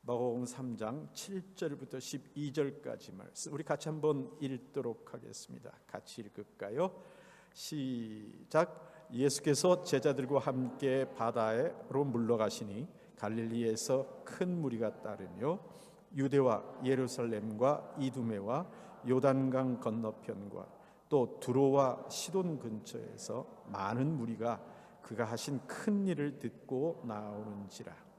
마가복음 3장 7절부터 12절까지 말씀 우리 같이 한번 읽도록 하겠습니다. 같이 읽을까요? 시작. 예수께서 제자들과 함께 바다로 물러가시니 갈릴리에서 큰 무리가 따르며 유대와 예루살렘과 이두메와 요단강 건너편과 또 두로와 시돈 근처에서 많은 무리가 그가 하신 큰 일을 듣고 나오는지라.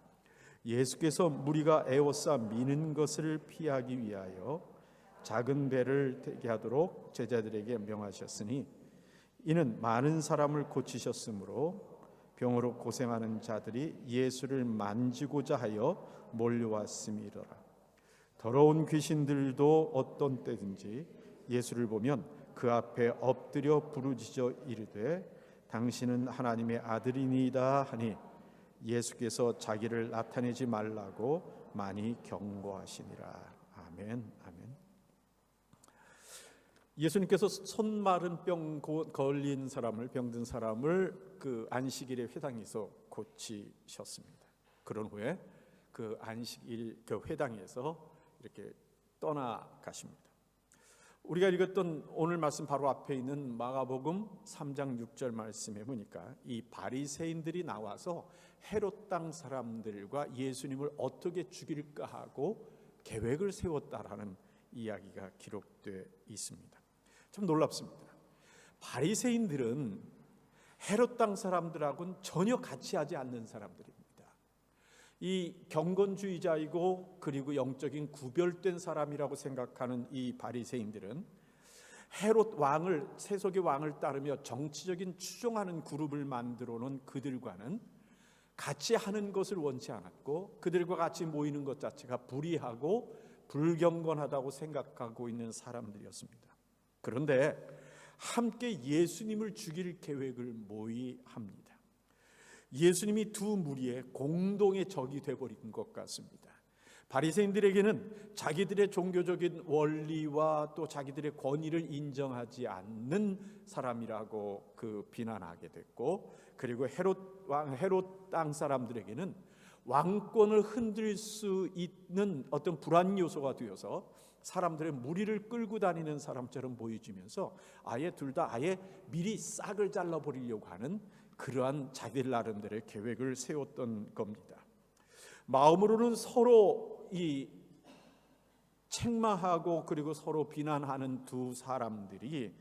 예수께서 무리가 에워싸 미는 것을 피하기 위하여 작은 배를 타게 하도록 제자들에게 명하셨으니 이는 많은 사람을 고치셨으므로 병으로 고생하는 자들이 예수를 만지고자 하여 몰려왔음이더라. 더러운 귀신들도 어떤 때든지 예수를 보면 그 앞에 엎드려 부르짖어 이르되 당신은 하나님의 아들이니이다 하니 예수께서 자기를 나타내지 말라고 많이 경고하시니라. 아멘. 아멘. 예수님께서 손 마른 병 걸린 사람을, 병든 사람을 그 안식일의 회당에서 고치셨습니다. 그런 후에 그 안식일 그 회당에서 이렇게 떠나가십니다. 우리가 읽었던 오늘 말씀 바로 앞에 있는 마가복음 3장 6절 말씀에 보니까 이 바리새인들이 나와서 헤롯 땅 사람들과 예수님을 어떻게 죽일까 하고 계획을 세웠다라는 이야기가 기록되어 있습니다. 참 놀랍습니다. 바리새인들은 헤롯 땅 사람들하고는 전혀 같이 하지 않는 사람들입니다. 이 경건주의자이고 그리고 영적인 구별된 사람이라고 생각하는 이 바리새인들은 헤롯 왕을, 세속의 왕을 따르며 정치적인 추종하는 그룹을 만들어 놓은 그들과는 같이 하는 것을 원치 않았고 그들과 같이 모이는 것 자체가 불의하고 불경건하다고 생각하고 있는 사람들이었습니다. 그런데 함께 예수님을 죽일 계획을 모의합니다. 예수님이 두 무리의 공동의 적이 되어버린 것 같습니다. 바리새인들에게는 자기들의 종교적인 원리와 또 자기들의 권위를 인정하지 않는 사람이라고 비난하게 됐고, 그리고 헤롯 땅 사람들에게는 왕권을 흔들 수 있는 어떤 불안 요소가 되어서 사람들의 무리를 끌고 다니는 사람처럼 보여지면서 둘 다 미리 싹을 잘라버리려고 하는 그러한 자기들 나름대로의 계획을 세웠던 겁니다. 마음으로는 서로 책망하고 그리고 서로 비난하는 두 사람들이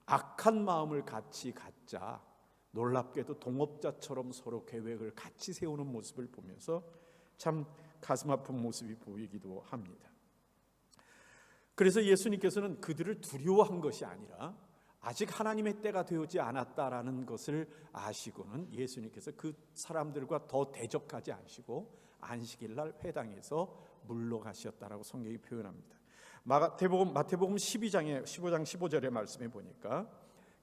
악한 마음을 같이 갖자 놀랍게도 동업자처럼 서로 계획을 같이 세우는 모습을 보면서 참 가슴 아픈 모습이 보이기도 합니다. 그래서 예수님께서는 그들을 두려워한 것이 아니라 아직 하나님의 때가 되지 않았다라는 것을 아시고는 예수님께서 그 사람들과 더 대적하지 않으시고 안식일 날 회당에서 물러가셨다라고 성경이 표현합니다. 마태복음 15장 15절의 말씀에 보니까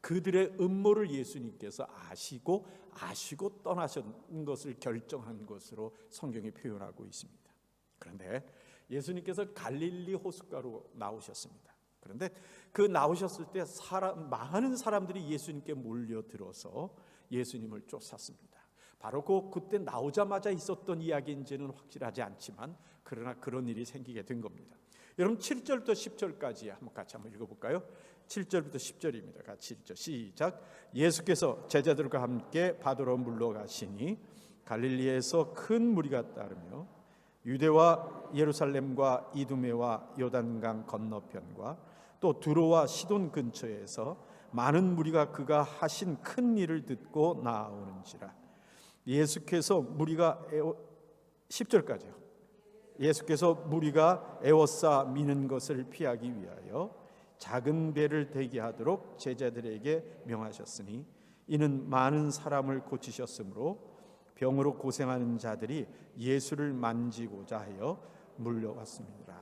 그들의 음모를 예수님께서 아시고 떠나신 것을 결정한 것으로 성경이 표현하고 있습니다. 그런데 예수님께서 갈릴리 호숫가로 나오셨습니다. 그런데 그 나오셨을 때 많은 사람들이 예수님께 몰려들어서 예수님을 쫓았습니다. 바로 그때 나오자마자 있었던 이야기인지는 확실하지 않지만 그러나 그런 일이 생기게 된 겁니다. 여러분 7절부터 10절까지 같이 한번 읽어볼까요? 7절부터 10절입니다. 같이 읽죠. 시작. 예수께서 제자들과 함께 바다로 물러가시니 갈릴리에서 큰 무리가 따르며 유대와 예루살렘과 이두메와 요단강 건너편과 또 두로와 시돈 근처에서 많은 무리가 그가 하신 큰 일을 듣고 나오는지라. 예수께서 무리가 10절까지요. 예수께서 무리가 에워싸 미는 것을 피하기 위하여 작은 배를 대기 하도록 제자들에게 명하셨으니 이는 많은 사람을 고치셨으므로 병으로 고생하는 자들이 예수를 만지고자 하여 물려왔습니다.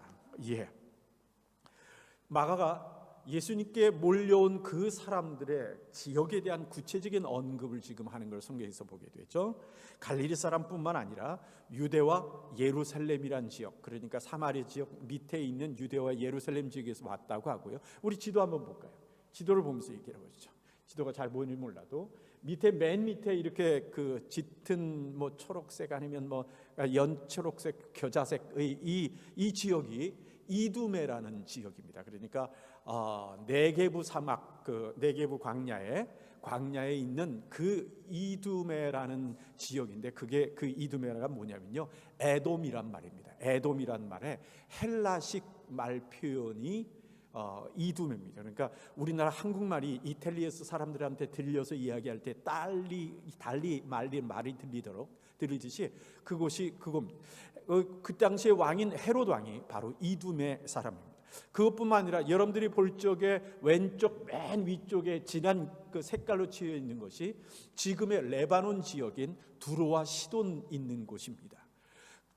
마가가 예수님께 몰려온 그 사람들의 지역에 대한 구체적인 언급을 지금 하는 걸 성경에서 보게 되죠. 갈릴리 사람뿐만 아니라 유대와 예루살렘이란 지역, 그러니까 사마리아 지역 밑에 있는 유대와 예루살렘 지역에서 왔다고 하고요. 우리 지도 한번 볼까요? 지도를 보면서 얘기해 보시죠. 지도가 잘 보이는지 몰라도 맨 밑에 이렇게 그 짙은 뭐 초록색 아니면 뭐 연초록색 겨자색의 이 지역이 이두메라는 지역입니다. 그러니까 네게부 사막, 그 네게부 광야에 있는 그 이두메라는 지역인데, 그게 그 이두메가 뭐냐면요, 에돔이란 말입니다. 에돔이란 말에 헬라식 말 표현이 이두메입니다. 그러니까 우리나라 한국말이 이탈리아에서 사람들한테 들려서 이야기할 때 달리 말이 들리듯이 그곳이 그겁니다. 그 당시에 왕인 헤롯 왕이 바로 이두메 사람입니다. 그것뿐만 아니라 여러분들이 볼 적에 왼쪽 맨 위쪽에 진한 그 색깔로 칠해 있는 것이 지금의 레바논 지역인 두로와 시돈 있는 곳입니다.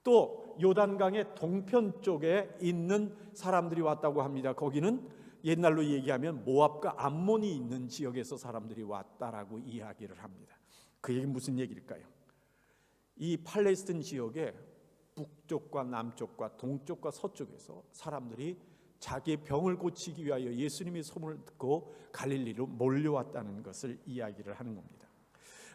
또 요단강의 동편 쪽에 있는 사람들이 왔다고 합니다. 거기는 옛날로 얘기하면 모압과 암몬이 있는 지역에서 사람들이 왔다라고 이야기를 합니다. 그 얘기는 무슨 얘기일까요? 이 팔레스틴 지역에 북쪽과 남쪽과 동쪽과 서쪽에서 사람들이 자기의 병을 고치기 위하여 예수님의 소문을 듣고 갈릴리로 몰려왔다는 것을 이야기를 하는 겁니다.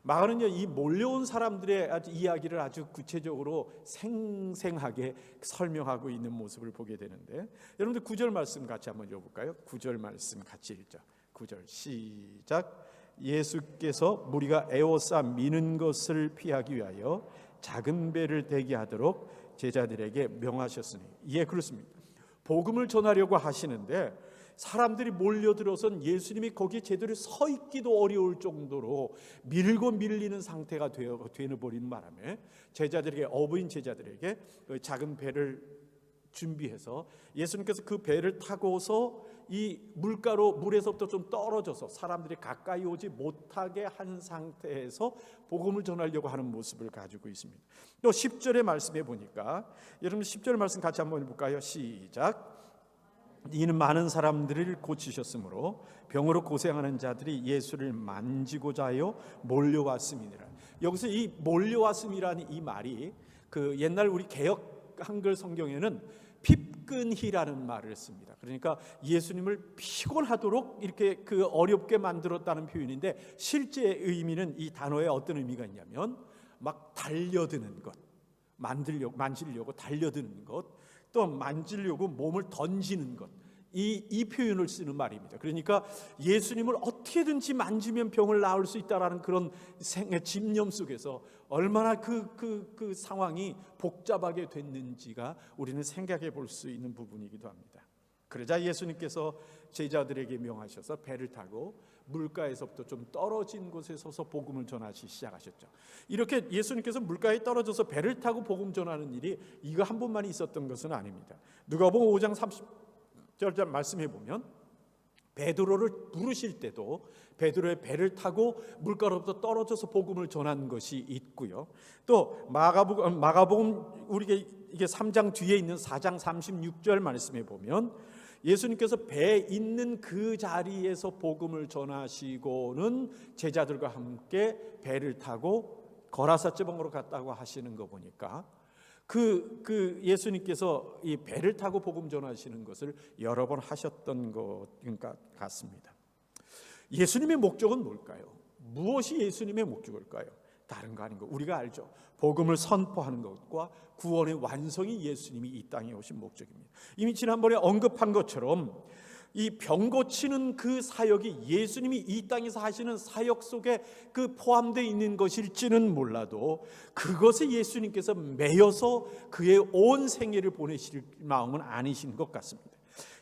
마가는요, 이 몰려온 사람들의 이야기를 아주 구체적으로 생생하게 설명하고 있는 모습을 보게 되는데, 여러분들 9절 말씀 같이 한번 읽어볼까요? 9절 말씀 같이 읽죠. 9절 시작. 예수께서 무리가 에워싸 미는 것을 피하기 위하여 작은 배를 대기하도록 제자들에게 명하셨으니. 예, 그렇습니다. 복음을 전하려고 하시는데 사람들이 몰려들어선 예수님이 거기에 제대로 서 있기도 어려울 정도로 밀고 밀리는 상태가 되어버리는 바람에 어부인 제자들에게 작은 배를 준비해서 예수님께서 그 배를 타고서 이 물에서부터 좀 떨어져서 사람들이 가까이 오지 못하게 한 상태에서 복음을 전하려고 하는 모습을 가지고 있습니다. 또 10절의 말씀에 보니까, 여러분 10절 말씀 같이 한번 볼까요? 시작. 이는 많은 사람들을 고치셨으므로 병으로 고생하는 자들이 예수를 만지고자 하여 몰려왔음이니라. 여기서 이 몰려왔음이라는 이 말이 그 옛날 우리 개역 한글 성경에는 핍근히라는 말을 씁니다. 그러니까 예수님을 피곤하도록 이렇게 그 어렵게 만들었다는 표현인데, 실제 의미는 이 단어에 어떤 의미가 있냐면 막 달려드는 것, 만지려고 달려드는 것, 또 만지려고 몸을 던지는 것, 이 표현을 쓰는 말입니다. 그러니까 예수님을 어떻게든지 만지면 병을 나을 수 있다라는 그런 집념 속에서 얼마나 그 상황이 복잡하게 됐는지가 우리는 생각해 볼 수 있는 부분이기도 합니다. 그러자 예수님께서 제자들에게 명하셔서 배를 타고 물가에서부터 좀 떨어진 곳에 서서 복음을 전하시기 시작하셨죠. 이렇게 예수님께서 물가에 떨어져서 배를 타고 복음 전하는 일이 이거 한 번만 있었던 것은 아닙니다. 누가복음 5장 30절 말씀해 보면 베드로를 부르실 때도 베드로의 배를 타고 물가로부터 떨어져서 복음을 전한 것이 있고요. 또 마가복음 우리가 이게 3장 뒤에 있는 4장 36절 말씀해 보면 예수님께서 배에 있는 그 자리에서 복음을 전하시고는 제자들과 함께 배를 타고 거라사 지방으로 갔다고 하시는 거 보니까 그 예수님께서 이 배를 타고 복음 전하시는 것을 여러 번 하셨던 것 같습니다. 예수님의 목적은 뭘까요? 무엇이 예수님의 목적일까요? 다른 거 아닌 거 우리가 알죠. 복음을 선포하는 것과 구원의 완성이 예수님이 이 땅에 오신 목적입니다. 이미 지난번에 언급한 것처럼 이 병 고치는 그 사역이 예수님이 이 땅에서 하시는 사역 속에 그 포함되어 있는 것일지는 몰라도 그것에 예수님께서 매여서 그의 온 생애를 보내실 마음은 아니신 것 같습니다.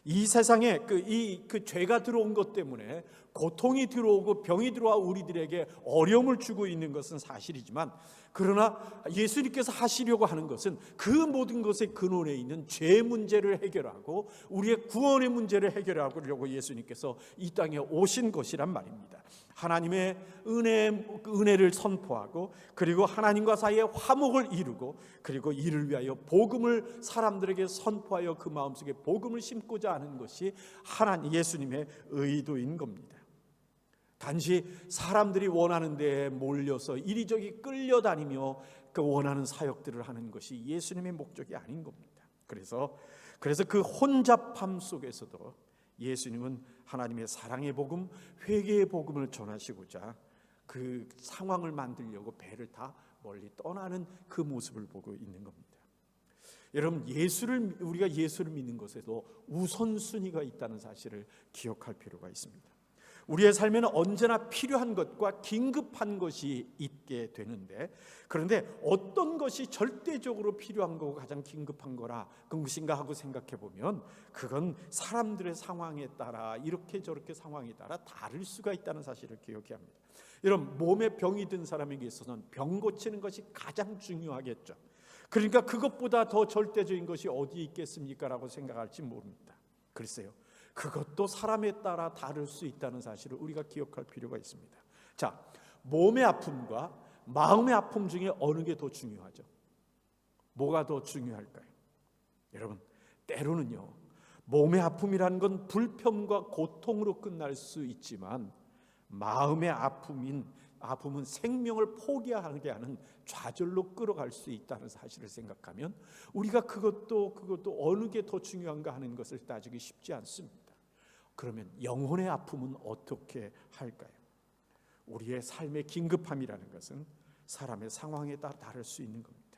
이 세상에 그 죄가 들어온 것 때문에 고통이 들어오고 병이 들어와 우리들에게 어려움을 주고 있는 것은 사실이지만, 그러나 예수님께서 하시려고 하는 것은 그 모든 것의 근원에 있는 죄 문제를 해결하고 우리의 구원의 문제를 해결하려고 예수님께서 이 땅에 오신 것이란 말입니다. 하나님의 은혜를 선포하고, 그리고 하나님과 사이에 화목을 이루고, 그리고 이를 위하여 복음을 사람들에게 선포하여 그 마음속에 복음을 심고자 하는 것이 예수님의 의도인 겁니다. 단지 사람들이 원하는 데에 몰려서 이리저리 끌려다니며 그 원하는 사역들을 하는 것이 예수님의 목적이 아닌 겁니다. 그래서 그 혼잡함 속에서도 예수님은 하나님의 사랑의 복음, 회개의 복음을 전하시고자 그 상황을 만들려고 배를 다 멀리 떠나는 그 모습을 보고 있는 겁니다. 여러분, 우리가 예수를 믿는 것에도 우선순위가 있다는 사실을 기억할 필요가 있습니다. 우리의 삶에는 언제나 필요한 것과 긴급한 것이 있게 되는데, 그런데 어떤 것이 절대적으로 필요한 거고 가장 긴급한 거라 그것인가 하고 생각해 보면 그건 사람들의 상황에 따라 이렇게 저렇게 상황에 따라 다를 수가 있다는 사실을 기억해야 합니다. 여러분, 몸에 병이 든 사람에게 있어서는 병 고치는 것이 가장 중요하겠죠. 그러니까 그것보다 더 절대적인 것이 어디 있겠습니까? 라고 생각할지 모릅니다. 글쎄요, 그것도 사람에 따라 다를 수 있다는 사실을 우리가 기억할 필요가 있습니다. 자, 몸의 아픔과 마음의 아픔 중에 어느 게 더 중요하죠? 뭐가 더 중요할까요? 여러분, 때로는요, 몸의 아픔이라는 건 불평과 고통으로 끝날 수 있지만 마음의 아픔은 생명을 포기하게 하는 좌절로 끌어갈 수 있다는 사실을 생각하면 우리가 그것도 어느 게 더 중요한가 하는 것을 따지기 쉽지 않습니다. 그러면 영혼의 아픔은 어떻게 할까요? 우리의 삶의 긴급함이라는 것은 사람의 상황에 따라 다를 수 있는 겁니다.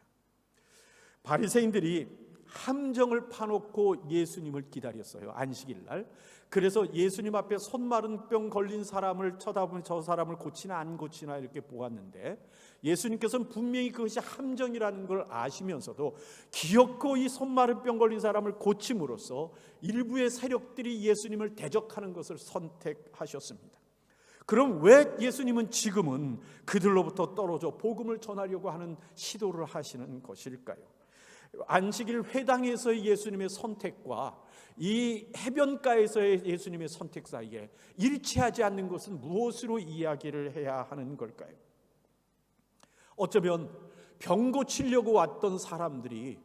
바리새인들이 함정을 파놓고 예수님을 기다렸어요. 안식일 날. 그래서 예수님 앞에 손 마른 병 걸린 사람을 쳐다보면 저 사람을 고치나 안 고치나 이렇게 보았는데, 예수님께서는 분명히 그것이 함정이라는 걸 아시면서도 기어코 이 손 마른 병 걸린 사람을 고침으로써 일부의 세력들이 예수님을 대적하는 것을 선택하셨습니다. 그럼 왜 예수님은 지금은 그들로부터 떨어져 복음을 전하려고 하는 시도를 하시는 것일까요? 안식일 회당에서의 예수님의 선택과 이 해변가에서의 예수님의 선택 사이에 일치하지 않는 것은 무엇으로 이야기를 해야 하는 걸까요? 어쩌면 병 고치려고 왔던 사람들이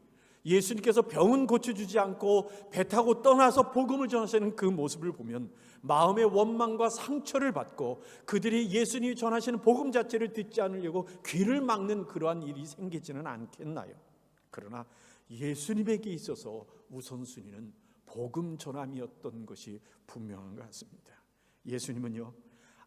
예수님께서 병은 고쳐주지 않고 배 타고 떠나서 복음을 전하시는 그 모습을 보면 마음의 원망과 상처를 받고 그들이 예수님이 전하시는 복음 자체를 듣지 않으려고 귀를 막는 그러한 일이 생기지는 않겠나요? 그러나 예수님에게 있어서 우선순위는 복음 전함이었던 것이 분명한 것 같습니다. 예수님은요,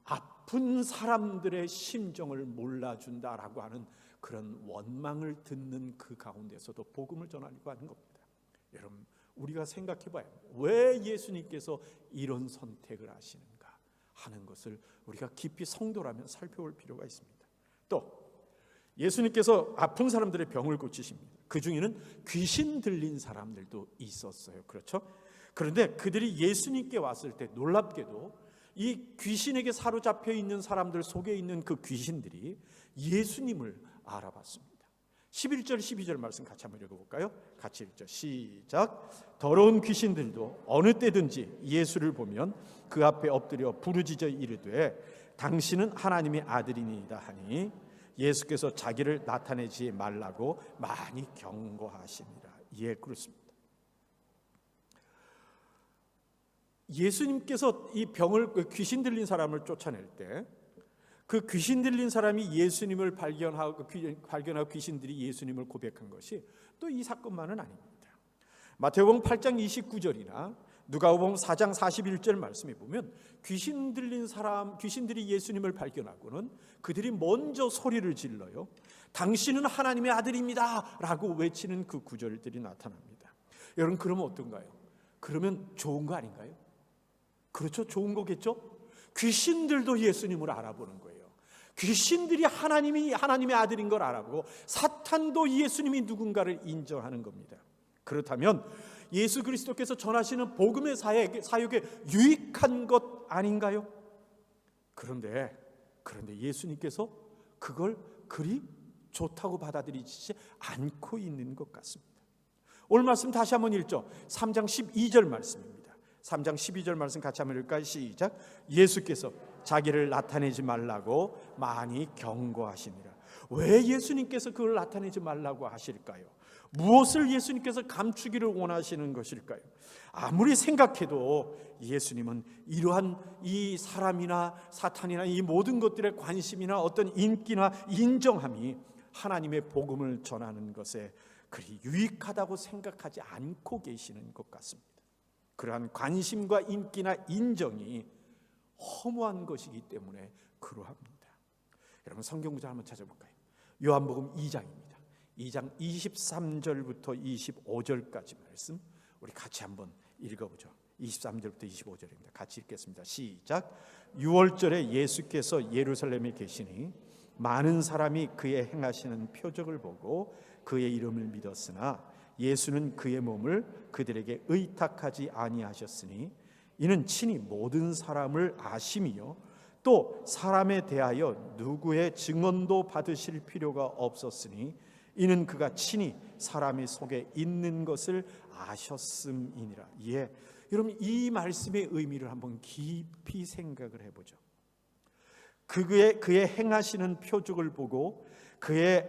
아픈 사람들의 심정을 몰라준다라고 하는 그런 원망을 듣는 그 가운데서도 복음을 전하려고 하는 겁니다. 여러분, 우리가 생각해 봐요. 왜 예수님께서 이런 선택을 하시는가 하는 것을 우리가 깊이 성도라면 살펴볼 필요가 있습니다. 또 예수님께서 아픈 사람들의 병을 고치십니다. 그 중에는 귀신 들린 사람들도 있었어요. 그렇죠? 그런데 그들이 예수님께 왔을 때 놀랍게도 이 귀신에게 사로잡혀 있는 사람들 속에 있는 그 귀신들이 예수님을 알아봤습니다. 11절 12절 말씀 같이 한번 읽어볼까요? 같이 읽죠. 시작. 더러운 귀신들도 어느 때든지 예수를 보면 그 앞에 엎드려 부르짖어 이르되 당신은 하나님의 아들이니이다 하니 예수께서 자기를 나타내지 말라고 많이 경고하시니라. 예, 그렇습니다. 예수님께서 이 귀신 들린 사람을 쫓아낼 때 그 귀신 들린 사람이 예수님을 발견하고 귀신들이 예수님을 고백한 것이 또 이 사건만은 아닙니다. 마태복음 8장 29절이나 누가복음 4장 41절 말씀에 보면 귀신들이 예수님을 발견하고는 그들이 먼저 소리를 질러요. 당신은 하나님의 아들입니다 라고 외치는 그 구절들이 나타납니다. 여러분, 그러면 어떤가요? 그러면 좋은 거 아닌가요? 그렇죠, 좋은 거겠죠? 귀신들도 예수님을 알아보는 거예요. 귀신들이 하나님의 아들인 걸 알아보고 사탄도 예수님이 누군가를 인정하는 겁니다. 그렇다면 예수 그리스도께서 전하시는 복음의 사역에 유익한 것 아닌가요? 그런데 예수님께서 그걸 그리 좋다고 받아들이지 않고 있는 것 같습니다. 오늘 말씀 다시 한번 읽죠. 3장 12절 말씀입니다. 3장 12절 말씀 같이 한번 읽을까요? 시작. 예수께서 자기를 나타내지 말라고 많이 경고하시니라. 왜 예수님께서 그걸 나타내지 말라고 하실까요? 무엇을 예수님께서 감추기를 원하시는 것일까요? 아무리 생각해도 예수님은 이러한 이 사람이나 사탄이나 이 모든 것들의 관심이나 어떤 인기나 인정함이 하나님의 복음을 전하는 것에 그리 유익하다고 생각하지 않고 계시는 것 같습니다. 그러한 관심과 인기나 인정이 허무한 것이기 때문에 그러합니다. 여러분 성경 구절 한번 찾아볼까요? 요한복음 2장입니다. 2장 23절부터 25절까지 말씀 우리 같이 한번 읽어보죠. 23절부터 25절입니다. 같이 읽겠습니다. 시작. 6월절에 예수께서 예루살렘에 계시니 많은 사람이 그의 행하시는 표적을 보고 그의 이름을 믿었으나 예수는 그의 몸을 그들에게 의탁하지 아니하셨으니 이는 친히 모든 사람을 아심이요 또 사람에 대하여 누구의 증언도 받으실 필요가 없었으니 이는 그가 친히 사람의 속에 있는 것을 아셨음이니라. 예, 여러분 이 말씀의 의미를 한번 깊이 생각을 해보죠. 그의 행하시는 표적을 보고 그의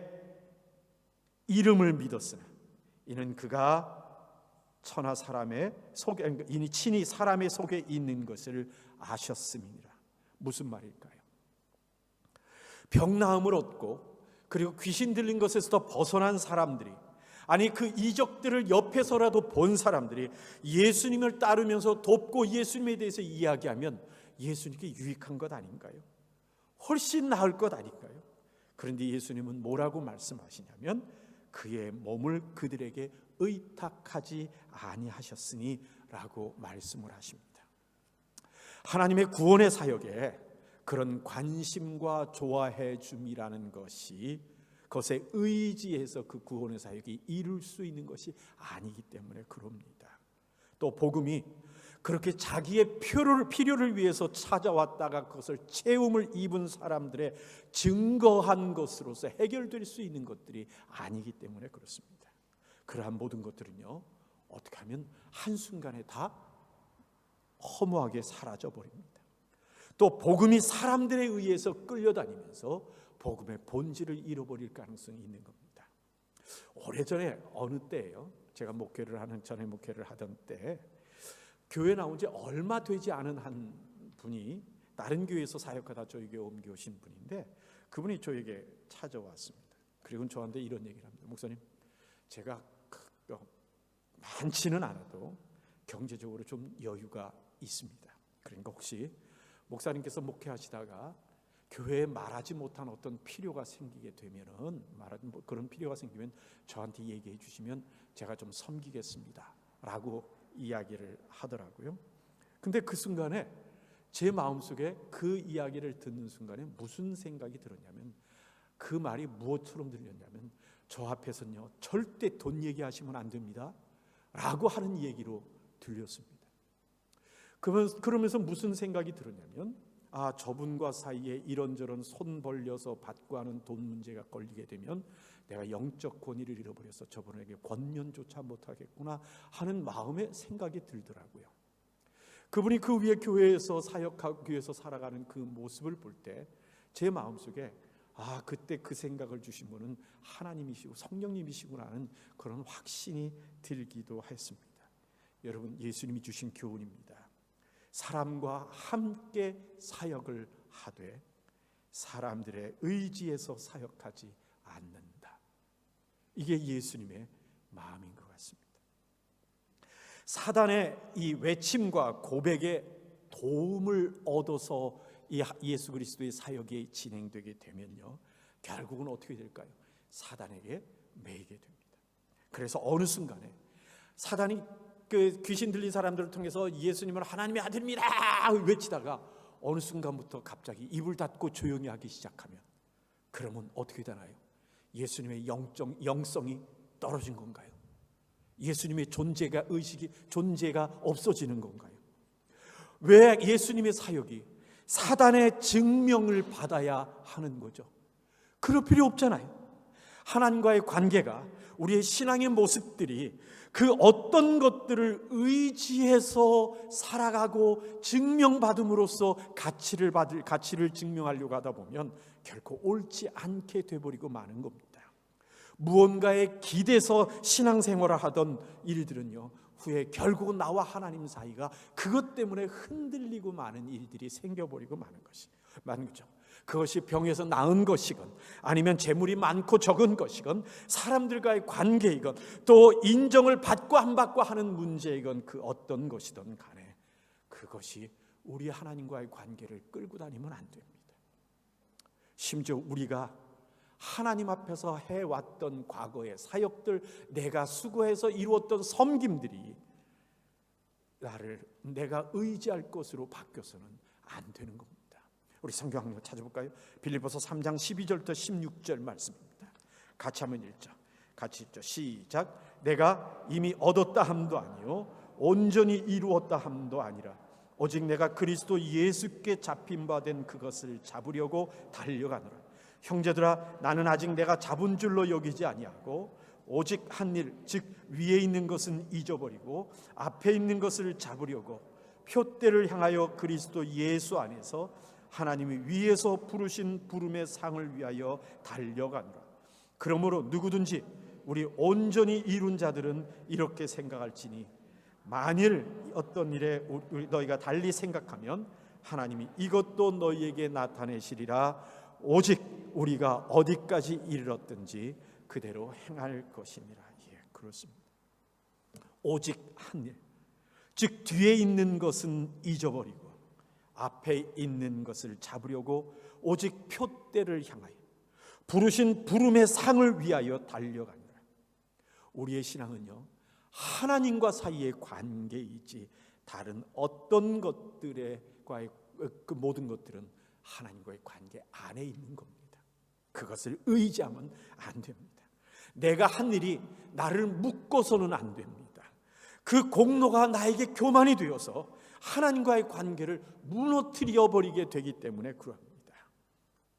이름을 믿었으나 이는 그가 천하 사람의 속에 이니 친히 사람의 속에 있는 것을 아셨음이니라. 무슨 말일까요? 병나음을 얻고 그리고 귀신 들린 것에서도 벗어난 사람들이, 아니 그 이적들을 옆에서라도 본 사람들이 예수님을 따르면서 돕고 예수님에 대해서 이야기하면 예수님께 유익한 것 아닌가요? 훨씬 나을 것 아닌가요? 그런데 예수님은 뭐라고 말씀하시냐면 그의 몸을 그들에게 의탁하지 아니하셨으니 라고 말씀을 하십니다. 하나님의 구원의 사역에 그런 관심과 좋아해 줌이라는 것이 그것에 의지해서 그 구원의 사역이 이룰 수 있는 것이 아니기 때문에 그럽니다. 또 복음이 그렇게 자기의 필요를 위해서 찾아왔다가 그것을 채움을 입은 사람들의 증거한 것으로서 해결될 수 있는 것들이 아니기 때문에 그렇습니다. 그러한 모든 것들은요 어떻게 하면 한순간에 다 허무하게 사라져 버립니다. 또 복음이 사람들에 의해서 끌려다니면서 복음의 본질을 잃어버릴 가능성이 있는 겁니다. 오래전에 어느 때예요, 제가 전에 목회를 하던 때 교회 나온 지 얼마 되지 않은 한 분이 다른 교회에서 사역하다 저희 교회 옮겨오신 분인데 그분이 저에게 찾아왔습니다. 그리고 저한테 이런 얘기를 합니다. 목사님, 제가 많지는 않아도 경제적으로 좀 여유가 있습니다. 그러니까 혹시 목사님께서 목회하시다가 교회에 말하지 못한 어떤 필요가 생기게 되면은 그런 필요가 생기면 저한테 얘기해 주시면 제가 좀 섬기겠습니다 라고 이야기를 하더라고요. 근데 그 순간에 제 마음속에 그 이야기를 듣는 순간에 무슨 생각이 들었냐면 그 말이 무엇처럼 들렸냐면 저 앞에서는요 절대 돈 얘기하시면 안 됩니다 라고 하는 얘기로 들렸습니다. 그러면서 무슨 생각이 들었냐면 저분과 사이에 이런저런 손 벌려서 받고 하는 돈 문제가 걸리게 되면 내가 영적 권위를 잃어버려서 저분에게 권면조차 못하겠구나 하는 마음의 생각이 들더라고요. 그분이 그 위에 교회에서 사역하기 위해서 살아가는 그 모습을 볼 때 제 마음속에 그때 그 생각을 주신 분은 하나님이시고 성령님이시구나 하는 그런 확신이 들기도 했습니다. 여러분, 예수님이 주신 교훈입니다. 사람과 함께 사역을 하되 사람들의 의지에서 사역하지 않는다. 이게 예수님의 마음인 것 같습니다. 사단의 이 외침과 고백에 도움을 얻어서 이 예수 그리스도의 사역이 진행되게 되면요 결국은 어떻게 될까요? 사단에게 매이게 됩니다. 그래서 어느 순간에 사단이 그 귀신 들린 사람들을 통해서 예수님을 하나님의 아들입니다 외치다가 어느 순간부터 갑자기 입을 닫고 조용히 하기 시작하면 그러면 어떻게 되나요? 예수님의 영성이 떨어진 건가요? 예수님의 존재가 없어지는 건가요? 왜 예수님의 사역이 사단의 증명을 받아야 하는 거죠? 그럴 필요 없잖아요. 하나님과의 관계가, 우리의 신앙의 모습들이 그 어떤 것들을 의지해서 살아가고 증명받음으로써 가치를 증명하려고 하다 보면 결코 옳지 않게 돼버리고 마는 겁니다. 무언가에 기대서 신앙생활을 하던 일들은요 후에 결국은 나와 하나님 사이가 그것 때문에 흔들리고 많은 일들이 생겨버리고 많은 거죠. 그것이 병에서 나은 것이건 아니면 재물이 많고 적은 것이건 사람들과의 관계이건 또 인정을 받고 안 받고 하는 문제이건 그 어떤 것이든 간에 그것이 우리 하나님과의 관계를 끌고 다니면 안 됩니다. 심지어 우리가 하나님 앞에서 해왔던 과거의 사역들, 내가 수고해서 이루었던 섬김들이 내가 의지할 것으로 바뀌어서는 안 되는 겁니다. 우리 성경 한번 찾아볼까요? 빌립보서 3장 12절부터 16절 말씀입니다. 같이 한번 읽죠. 같이 읽죠. 시작. 내가 이미 얻었다 함도 아니요 온전히 이루었다 함도 아니라 오직 내가 그리스도 예수께 잡힌 바 된 그것을 잡으려고 달려가노라. 형제들아, 나는 아직 내가 잡은 줄로 여기지 아니하고 오직 한 일, 즉 위에 있는 것은 잊어버리고 앞에 있는 것을 잡으려고 표대를 향하여 그리스도 예수 안에서 하나님이 위에서 부르신 부름의 상을 위하여 달려가노라. 그러므로 누구든지 우리 온전히 이룬 자들은 이렇게 생각할지니 만일 어떤 일에 너희가 달리 생각하면 하나님이 이것도 너희에게 나타내시리라. 오직 우리가 어디까지 이르렀든지 그대로 행할 것이니라. 예, 그렇습니다. 오직 한 일, 즉 뒤에 있는 것은 잊어버리고 앞에 있는 것을 잡으려고 오직 표대를 향하여 부르신 부름의 상을 위하여 달려가니라. 우리의 신앙은요, 하나님과 사이의 관계이지 다른 어떤 것들과의 그 모든 것들은 하나님과의 관계 안에 있는 겁니다. 그것을 의지하면 안 됩니다. 내가 한 일이 나를 묶어서는 안 됩니다. 그 공로가 나에게 교만이 되어서 하나님과의 관계를 무너뜨려 버리게 되기 때문에 그럽니다.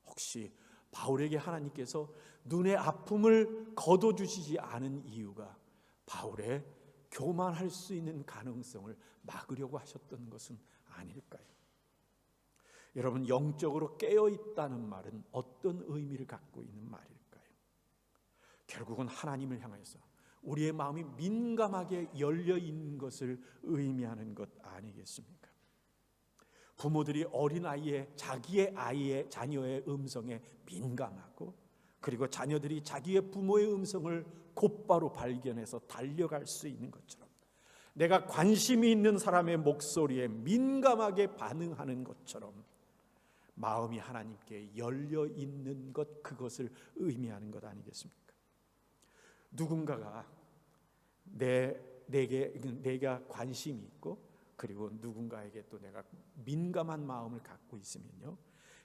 혹시 바울에게 하나님께서 눈의 아픔을 거둬주시지 않은 이유가 바울의 교만할 수 있는 가능성을 막으려고 하셨던 것은 아닐까요? 여러분, 영적으로 깨어있다는 말은 어떤 의미를 갖고 있는 말일까요? 결국은 하나님을 향해서 우리의 마음이 민감하게 열려있는 것을 의미하는 것 아니겠습니까? 부모들이 어린아이의 자기의 자녀의 음성에 민감하고 그리고 자녀들이 자기의 부모의 음성을 곧바로 발견해서 달려갈 수 있는 것처럼 내가 관심이 있는 사람의 목소리에 민감하게 반응하는 것처럼 마음이 하나님께 열려 있는 것, 그것을 의미하는 것 아니겠습니까? 누군가가 내가 관심이 있고 그리고 누군가에게 또 내가 민감한 마음을 갖고 있으면요,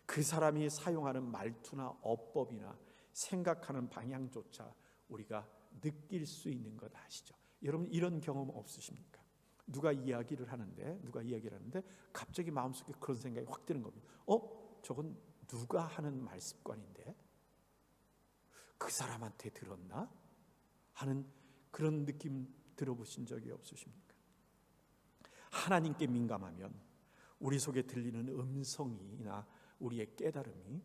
그 사람이 사용하는 말투나 어법이나 생각하는 방향조차 우리가 느낄 수 있는 것 아시죠? 여러분, 이런 경험 없으십니까? 누가 이야기를 하는데 갑자기 마음속에 그런 생각이 확 드는 겁니다. 저건 누가 하는 말습관인데 그 사람한테 들었나? 하는 그런 느낌 들어보신 적이 없으십니까? 하나님께 민감하면 우리 속에 들리는 음성이나 우리의 깨달음이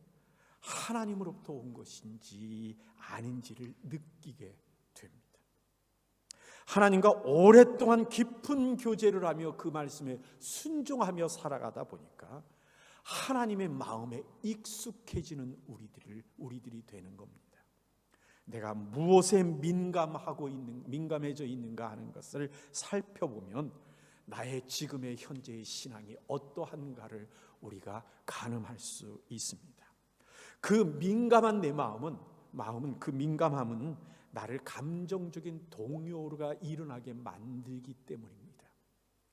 하나님으로부터 온 것인지 아닌지를 느끼게 됩니다. 하나님과 오랫동안 깊은 교제를 하며 그 말씀에 순종하며 살아가다 보니까 하나님의 마음에 익숙해지는 우리들이 되는 겁니다. 내가 무엇에 민감해져 있는가 하는 것을 살펴보면 나의 지금의 현재의 신앙이 어떠한가를 우리가 가늠할 수 있습니다. 그 민감한 내 마음은 그 민감함은 나를 감정적인 동요가 일어나게 만들기 때문입니다.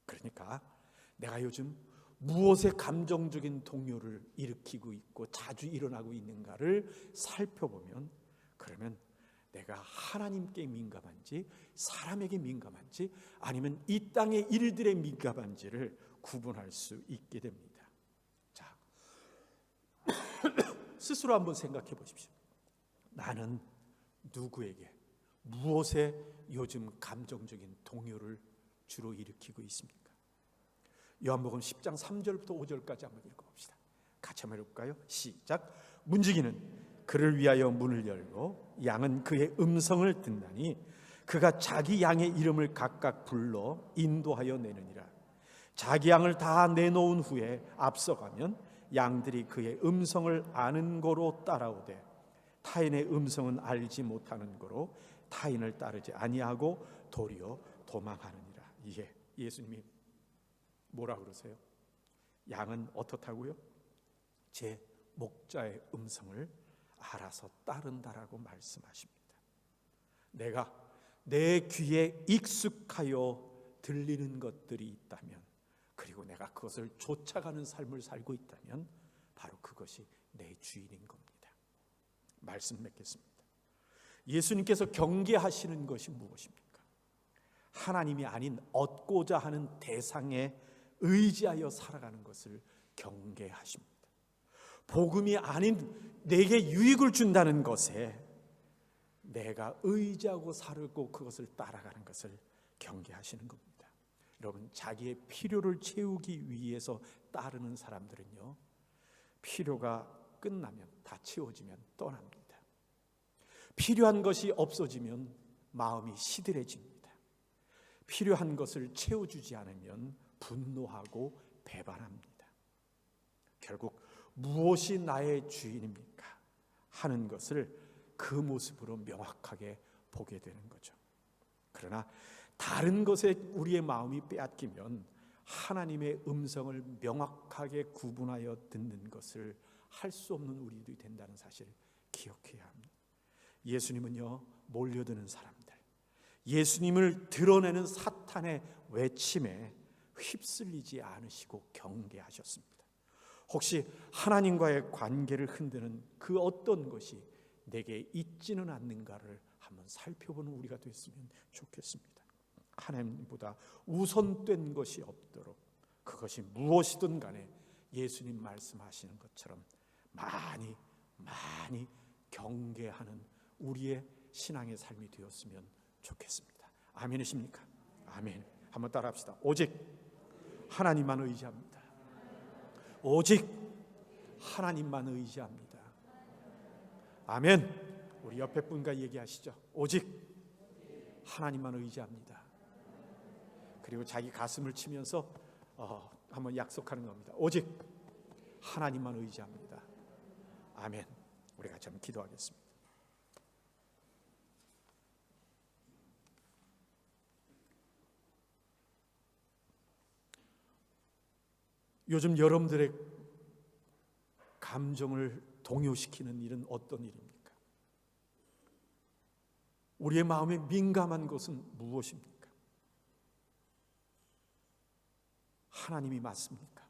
그러니까 내가 요즘 무엇에 감정적인 동요를 일으키고 있고 자주 일어나고 있는가를 살펴보면, 그러면 내가 하나님께 민감한지 사람에게 민감한지 아니면 이 땅의 일들에 민감한지를 구분할 수 있게 됩니다. 자, 스스로 한번 생각해 보십시오. 나는 누구에게 무엇에 요즘 감정적인 동요를 주로 일으키고 있습니까? 요한복음 10장 3절부터 5절까지 한번 읽어봅시다. 같이 한번 읽을까요? 시작. 문지기는 그를 위하여 문을 열고 양은 그의 음성을 듣나니 그가 자기 양의 이름을 각각 불러 인도하여 내느니라. 자기 양을 다 내놓은 후에 앞서가면 양들이 그의 음성을 아는 거로 따라오되 타인의 음성은 알지 못하는 거로 타인을 따르지 아니하고 도리어 도망하느니라. 이게 예수님이 뭐라 그러세요? 양은 어떻다고요? 제 목자의 음성을 알아서 따른다라고 말씀하십니다. 내가 내 귀에 익숙하여 들리는 것들이 있다면, 그리고 내가 그것을 쫓아가는 삶을 살고 있다면 바로 그것이 내 주인인 겁니다. 말씀 맺겠습니다. 예수님께서 경계하시는 것이 무엇입니까? 하나님이 아닌 얻고자 하는 대상에 의지하여 살아가는 것을 경계하십니다. 복음이 아닌 내게 유익을 준다는 것에 내가 의지하고 살고 그것을 따라가는 것을 경계하시는 겁니다. 여러분, 자기의 필요를 채우기 위해서 따르는 사람들은요, 필요가 끝나면, 다 채워지면 떠납니다. 필요한 것이 없어지면 마음이 시들해집니다. 필요한 것을 채워주지 않으면 분노하고 배반합니다. 결국 무엇이 나의 주인입니까? 하는 것을 그 모습으로 명확하게 보게 되는 거죠. 그러나 다른 것에 우리의 마음이 빼앗기면 하나님의 음성을 명확하게 구분하여 듣는 것을 할 수 없는 우리들이 된다는 사실을 기억해야 합니다. 예수님은요, 몰려드는 사람들, 예수님을 드러내는 사탄의 외침에 휩쓸리지 않으시고 경계하셨습니다. 혹시 하나님과의 관계를 흔드는 그 어떤 것이 내게 있지는 않는가를 한번 살펴보는 우리가 됐으면 좋겠습니다. 하나님보다 우선된 것이 없도록, 그것이 무엇이든 간에 예수님 말씀하시는 것처럼 많이 경계하는 우리의 신앙의 삶이 되었으면 좋겠습니다. 아멘이십니까? 아멘. 한번 따라합시다. 오직 하나님만 의지합니다. 오직 하나님만 의지합니다. 아멘. 우리 옆에 분과 얘기하시죠. 오직 하나님만 의지합니다. 그리고 자기 가슴을 치면서 한번 약속하는 겁니다. 오직 하나님만 의지합니다. 아멘. 우리 같이 한번 기도하겠습니다. 요즘 여러분들의 감정을 동요시키는 일은 어떤 일입니까? 우리의 마음에 민감한 것은 무엇입니까? 하나님이 맞습니까?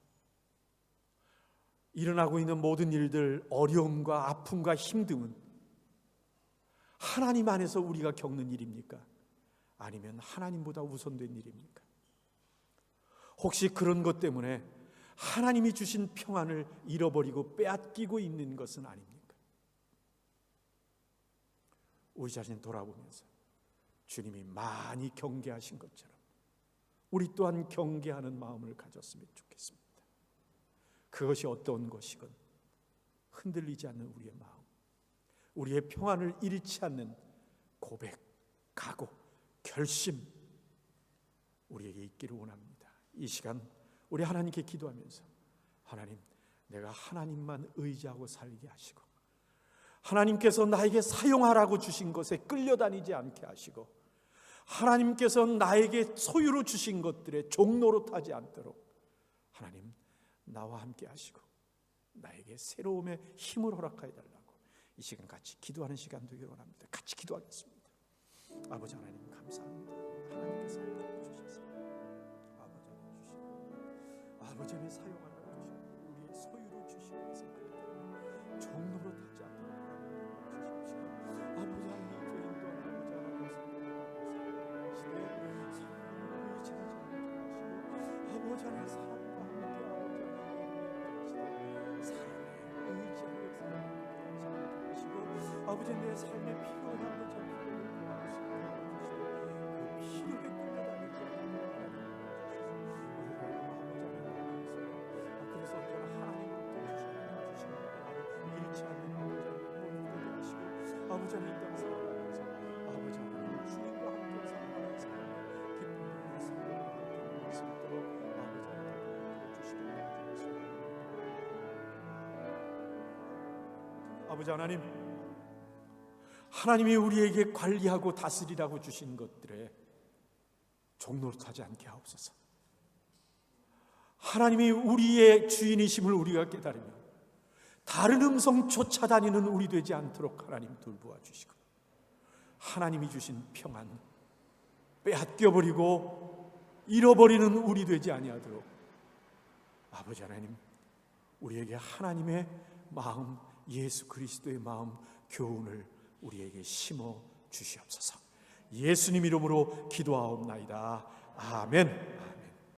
일어나고 있는 모든 일들, 어려움과 아픔과 힘듦은 하나님 안에서 우리가 겪는 일입니까? 아니면 하나님보다 우선된 일입니까? 혹시 그런 것 때문에 하나님이 주신 평안을 잃어버리고 빼앗기고 있는 것은 아닙니까? 우리 자신 돌아보면서 주님이 많이 경계하신 것처럼 우리 또한 경계하는 마음을 가졌으면 좋겠습니다. 그것이 어떤 것이건 흔들리지 않는 우리의 마음, 우리의 평안을 잃지 않는 고백, 각오, 결심 우리에게 있기를 원합니다. 이 시간 우리 하나님께 기도하면서, 하나님, 내가 하나님만 의지하고 살게 하시고, 하나님께서 나에게 사용하라고 주신 것에 끌려다니지 않게 하시고, 하나님께서 나에게 소유로 주신 것들의 종로로 타지 않도록 하나님 나와 함께 하시고 나에게 새로움의 힘을 허락하여 달라고 이 시간 같이 기도하는 시간 되기를 원합니다. 같이 기도하겠습니다. 아버지 하나님 감사합니다. 하나님께서 아버지 하나님 사용하라고 주시고 우리의 소유로 주신 것을 종로로 타지 않도록 주십시오. 아버지 하나님 죄인 또한 아버지 하나님 시대에 사랑을 의지하지 않게 하시고 아버지 하나님 사람과 함께 아버지 하나님 사랑에 의지하여 살아가지 않게 하시고 아버지 내 삶에 필요한 아버지 필요를 하시고 그 필요에 끌려다니지 않게 그래서 언제나 하나님부터 주신 나를 잃지 않는 아버지 하나님 아버지 하나님 이 땅 살아가면서 아버지 하나님 주님과 함께 살아가는 삶의 기쁨을 살아가는 수 있도록 아버지 하나님 주시기 바랍니다. 아버지 하나님, 하나님이 우리에게 관리하고 다스리라고 주신 것들에 종노릇하지 않게 하옵소서. 하나님이 우리의 주인이심을 우리가 깨달으며 다른 음성 쫓아다니는 우리 되지 않도록 하나님 돌보아 주시고, 하나님이 주신 평안 빼앗겨버리고 잃어버리는 우리 되지 아니하도록 아버지 하나님, 우리에게 하나님의 마음, 예수 그리스도의 마음, 교훈을 우리에게 심어 주시옵소서. 예수님 이름으로 기도하옵나이다. 아멘.